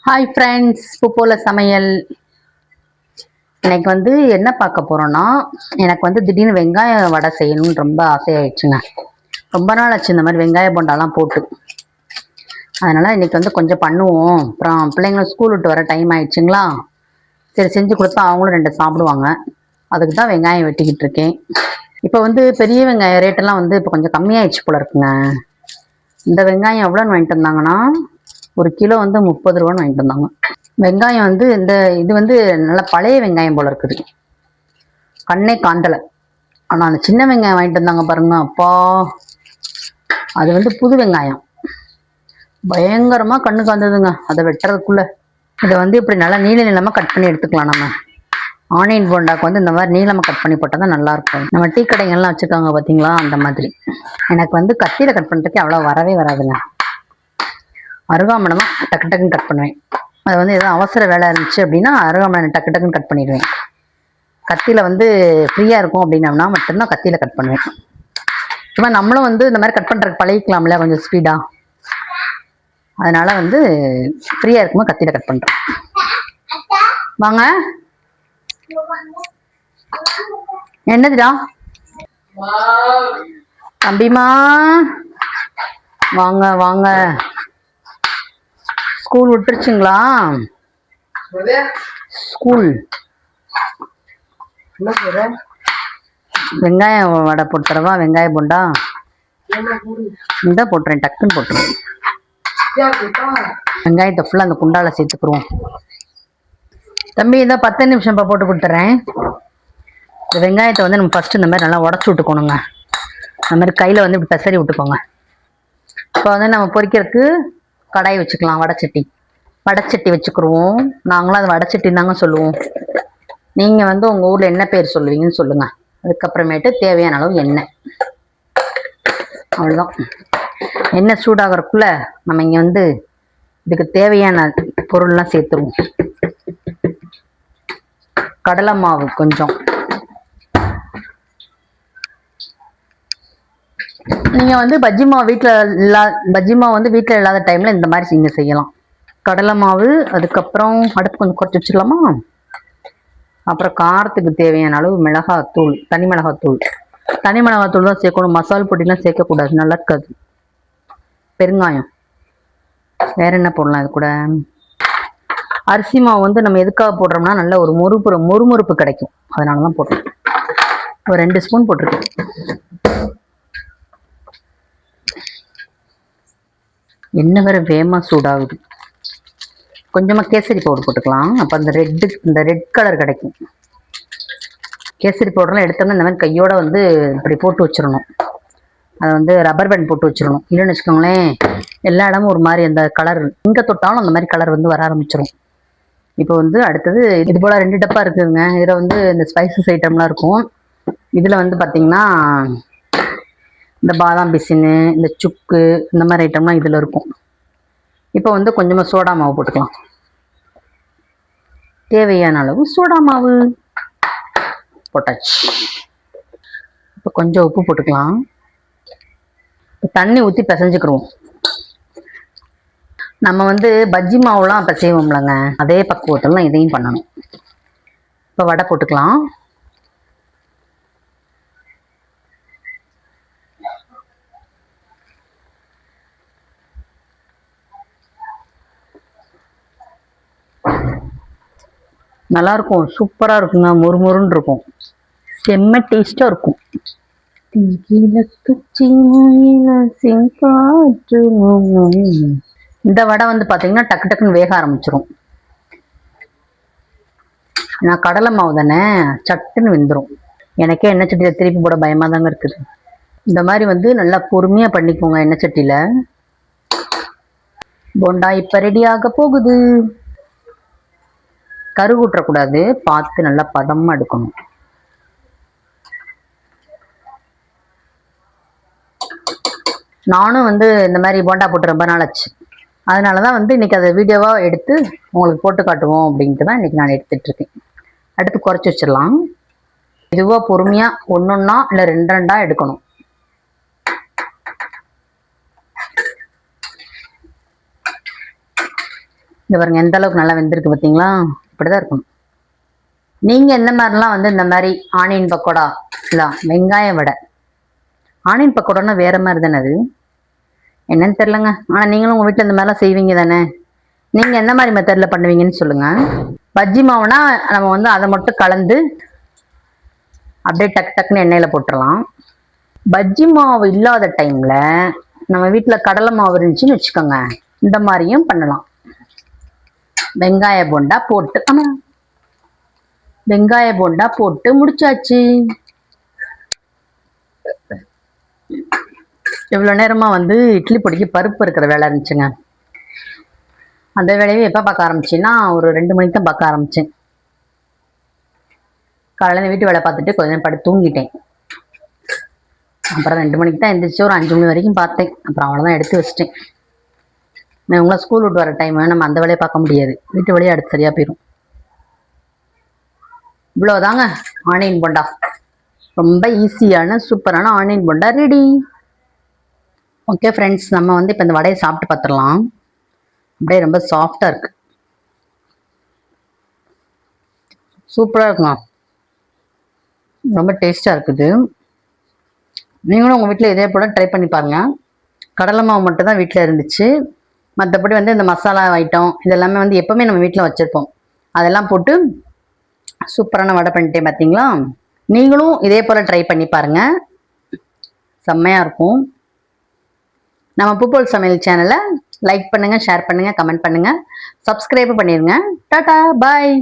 Hi friends, பூப்போல சமையல். இன்னைக்கு வந்து என்ன பார்க்க போறோம்னா, எனக்கு வந்து திடீர்னு வெங்காய வடை செய்யணும்னு ரொம்ப ஆசையாயிடுச்சுங்க. ரொம்ப நாள் ஆச்சு இந்த மாதிரி வெங்காய போண்டாலாம் போட்டு. அதனால இன்னைக்கு வந்து கொஞ்சம் பண்ணுவோம். அப்புறம் பிள்ளைங்களும் ஸ்கூல் விட்டு வர டைம் ஆயிடுச்சுங்களா, சரி செஞ்சு கொடுத்தா அவங்களும் ரெண்டு சாப்பிடுவாங்க. அதுக்கு தான் வெங்காயம் வெட்டிக்கிட்டு இருக்கேன். இப்போ வந்து பெரிய வெங்காயம் ரேட்டெல்லாம் வந்து இப்போ கொஞ்சம் கம்மியாயிடுச்சு போல இருக்குங்க. இந்த வெங்காயம் எவ்வளோன்னு வாங்கிட்டு வந்தாங்கன்னா, ஒரு கிலோ வந்து 30 ரூபான்னு வாங்கிட்டு வந்தாங்க. வெங்காயம் வந்து இது வந்து நல்ல பழைய வெங்காயம் போல இருக்குது, கண்ணே காந்தலை. ஆனால் அந்த சின்ன வெங்காயம் வாங்கிட்டு வந்தாங்க பாருங்க, அப்பா அது வந்து புது வெங்காயம், பயங்கரமா கண்ணு காந்ததுங்க அதை வெட்டுறதுக்குள்ள. இதை வந்து இப்படி நல்லா நீள நீளமாக கட் பண்ணி எடுத்துக்கலாம். நம்ம ஆனியன் போண்டாக்கு வந்து இந்த மாதிரி நீளமாக கட் பண்ணி போட்டால் தான் நல்லா இருக்கும். நம்ம டீ கடைகள்லாம் வச்சுருக்காங்க பார்த்தீங்களா, அந்த மாதிரி. எனக்கு வந்து கத்தியில் கட் பண்ணுறதுக்கு அவ்வளோ வரவே வராதுங்க. அருகாமனை டக்கு டக்குன்னு கட் பண்ணுவேன். அது வந்து எதுவும் அவசர வேலை இருந்துச்சு அப்படின்னா அருகாமனை டக்கு டக்குன்னு கட் பண்ணிடுவேன். கத்தியில் வந்து ஃப்ரீயாக இருக்கும் அப்படின்னம்னா மட்டும்தான் கத்தியில் கட் பண்ணுவேன். சும்மா நம்மளும் வந்து இந்த மாதிரி கட் பண்ணுறதுக்கு பழகிக்கலாம்ல கொஞ்சம் ஸ்பீடாக. அதனால் வந்து ஃப்ரீயாக இருக்கும்போது கத்தியில் கட் பண்ணுறேன். வாங்க. என்னதுடா தம்பிமா, வாங்க வாங்க. ஸ்கூல் விட்டுருச்சுங்களா? ஸ்கூல் வெங்காயம் வடை போட்டுறவா? வெங்காய போண்டா இந்த போட்டுறேன், டக்குன்னு போட்டுருவேன். வெங்காயத்தை ஃபுல்லாக அந்த குண்டால சேர்த்துக்குருவோம். தம்பி இந்த 10 நிமிஷம் இப்போ போட்டு கொடுத்துட்றேன். இந்த வெங்காயத்தை வந்து நம்ம ஃபஸ்ட்டு இந்த மாதிரி நல்லா உடச்சி விட்டுக்கணுங்க. அந்த மாதிரி கையில் வந்து இப்படி பெசரி விட்டுக்கோங்க. இப்போ வந்து நம்ம பொரிக்கிறதுக்கு கடாய் வச்சுக்கலாம். வடைச்சட்டி வச்சுக்கிருவோம். நாங்களும் அது வடைச்சட்டின்னு தாங்க சொல்லுவோம். நீங்கள் வந்து உங்கள் ஊரில் என்ன பேர் சொல்லுவீங்கன்னு சொல்லுங்கள். அதுக்கப்புறமேட்டு தேவையான அளவு எண்ணெய், அவ்வளோதான். எண்ணெய் சூடாகிறதுக்குள்ள நம்ம இங்கே வந்து இதுக்கு தேவையான பொருள்லாம் சேர்த்துருவோம். கடலை மாவு கொஞ்சம். நீங்கள் வந்து பஜ்ஜி மாவு வீட்டில் இல்லாத டைமில் இந்த மாதிரி நீங்கள் செய்யலாம். கடலை மாவு, அதுக்கப்புறம் அடுப்பு கொஞ்சம் குறைச்சி வச்சுக்கலாமா. அப்புறம் காரத்துக்கு தேவையான அளவு மிளகாத்தூள், தனி மிளகாத்தூள் தான் சேர்க்கணும். மசால் பொடிலாம் சேர்க்கக்கூடாது, நல்லா இருக்காது. பெருங்காயம். வேற என்ன போடலாம் இது கூட? அரிசி மாவு வந்து நம்ம எதுக்காக போடுறோம்னா நல்ல ஒரு மொறுமொறுப்பு கிடைக்கும், அதனால தான் போடுறோம். ஒரு 2 ஸ்பூன் போட்டிருக்கேன். எண்ணெய் வேற வேகமாக சூடாகுது. கொஞ்சமாக கேசரி பவுடர் போட்டுக்கலாம், அப்போ அந்த ரெட் கலர் கிடைக்கும். கேசரி பவுடர்லாம் எடுத்தோம்னா இந்த மாதிரி கையோட வந்து இப்படி போட்டு வச்சிடணும். அதை வந்து ரப்பர் பேண்ட் போட்டு வச்சிடணும். இல்லைன்னு வச்சுக்கோங்களேன், எல்லா இடமும் ஒரு மாதிரி அந்த கலர் எங்கே தொட்டாலும் அந்த மாதிரி கலர் வந்து வர ஆரம்பிச்சிடும். இப்போ வந்து அடுத்தது இது போல் 2 டப்பா இருக்குதுங்க. இதில் வந்து இந்த ஸ்பைசஸ் ஐட்டம்லாம் இருக்கும். இதில் வந்து பார்த்திங்கன்னா இந்த பாதாம் பிசின்னு, இந்த சுக்கு, இந்த மாதிரி ஐட்டம்லாம் இதில் இருக்கும். இப்போ வந்து கொஞ்சமாக சோடா மாவு போட்டுக்கலாம். தேவையான அளவு சோடா மாவு போட்டாச்சு. இப்போ கொஞ்சம் உப்பு போட்டுக்கலாம். தண்ணி ஊற்றி பிசைஞ்சுக்கிடுவோம். நம்ம வந்து பஜ்ஜி மாவுலாம் அப்போ செய்வோம்லங்க, அதே பக்குவத்தில் இதையும் பண்ணணும். இப்போ வடை போட்டுக்கலாம். நல்லா இருக்கும், சூப்பராக இருக்குங்க. மொறுமொறுன்னு இருக்கும், செம்ம டேஸ்டாக இருக்கும். இந்த வடை வந்து பார்த்தீங்கன்னா டக்கு டக்குன்னு வேக ஆரம்பிச்சிடும். நான் கடலை மாவு தானே, சட்டுன்னு வெந்துடும். எனக்கே எண்ணெய் சட்டியில் திருப்பி போட பயமாக தாங்க இருக்குது. இந்த மாதிரி வந்து நல்லா பொறுமையாக பண்ணிக்கோங்க எண்ணெய் சட்டியில். போண்டா இப்போ ரெடி ஆக போகுது. கருகூட்டக்கூடாது, பார்த்து நல்லா பதமாக எடுக்கணும். நானும் வந்து இந்த மாதிரி போண்டா போட்டு ரொம்ப நாள் ஆச்சு. அதனால தான் வந்து இன்றைக்கி அதை வீடியோவாக எடுத்து உங்களுக்கு போட்டு காட்டுவோம் அப்படின்ட்டு தான் இன்றைக்கி நான் எடுத்துகிட்ருக்கேன். அடுத்து குறைச்சி வச்சிடலாம். இதுவாக பொறுமையாக ஒன்றா இல்லை 2 எடுக்கணும். இந்த பாருங்க எந்த அளவுக்கு நல்லா வெந்திருக்கு பார்த்தீங்களா? இப்படிதான் இருக்கும். நீங்க எந்த மாதிரிலாம் வந்து இந்த மாதிரி ஆனியன் பக்கோடா இல்லை வெங்காய வடை, ஆனியன் பக்கோடான்னா வேற மாதிரி தானே அது, என்னன்னு தெரிலங்க. ஆனா நீங்களும் உங்க வீட்டில் இந்த மாதிரிலாம் செய்வீங்க தானே? நீங்க எந்த மாதிரி மெத்தட்ல பண்ணுவீங்கன்னு சொல்லுங்க. பஜ்ஜி மாவுனா நம்ம வந்து அதை மட்டும் கலந்து அப்படியே டக்கு டக்குன்னு எண்ணெயில போட்டுடலாம். பஜ்ஜி மாவு இல்லாத டைம்ல நம்ம வீட்டுல கடலை மாவு இருந்துச்சுன்னு வச்சுக்கோங்க, இந்த மாதிரியும் பண்ணலாம். வெங்காய போண்டா போட்டு, ஆமா வெங்காய போண்டா போட்டு முடிச்சாச்சு. இவ்வளவு நேரமா வந்து இட்லி பொடிக்கு பருப்பு இருக்கிற வேலை இருந்துச்சுங்க. அந்த வேலையை எப்ப பார்க்க ஆரம்பிச்சேன்னா ஒரு 2 மணிக்கு தான் பார்க்க ஆரம்பிச்சேன். காலையில வீட்டு வேலை பார்த்துட்டு கொஞ்ச நேரம் படுத்து தூங்கிட்டேன். அப்புறம் 2 மணிக்கு தான் எந்திரிச்சு ஒரு 5 மணி வரைக்கும் பார்த்தேன். அப்புறம் அவ்வளோதான் எடுத்து வச்சிட்டேன். உங்களை ஸ்கூல் விட்டு வர டைம் நம்ம அந்த வேலையை பார்க்க முடியாது, வீட்டு வேலையை அடுத்து சரியா போயிடும். இவ்வளவுதாங்க ஆனியன் போண்டா. ரொம்ப ஈஸியான சூப்பரான onion bonda ready. Okay friends, நம்ம வந்து இப்போ இந்த வடையை சாப்பிட்டு பார்த்துடலாம். அப்படியே ரொம்ப சாஃப்டா இருக்கு, சூப்பரா இருக்குங்க, ரொம்ப டேஸ்டா இருக்குது. நீங்களும் உங்க வீட்டில் இதே போல ட்ரை பண்ணி பாருங்க. கடலை மாவு மட்டும் தான் வீட்டில் இருந்துச்சு. மற்றபடி வந்து இந்த மசாலா ஐட்டம் இதெல்லாமே வந்து எப்பவுமே நம்ம வீட்டில் வச்சிருப்போம். அதெல்லாம் போட்டு சூப்பரான வடை பண்ணிட்டேன் பார்த்தீங்களா? நீங்களும் இதே போல ட்ரை பண்ணி பாருங்க, செம்மையா இருக்கும். நம்ம பூப்போல் சமையல் சேனலை லைக் பண்ணுங்க, ஷேர் பண்ணுங்க, கமெண்ட் பண்ணுங்க, சப்ஸ்கிரைப் பண்ணிருங்க. டாடா பாய்.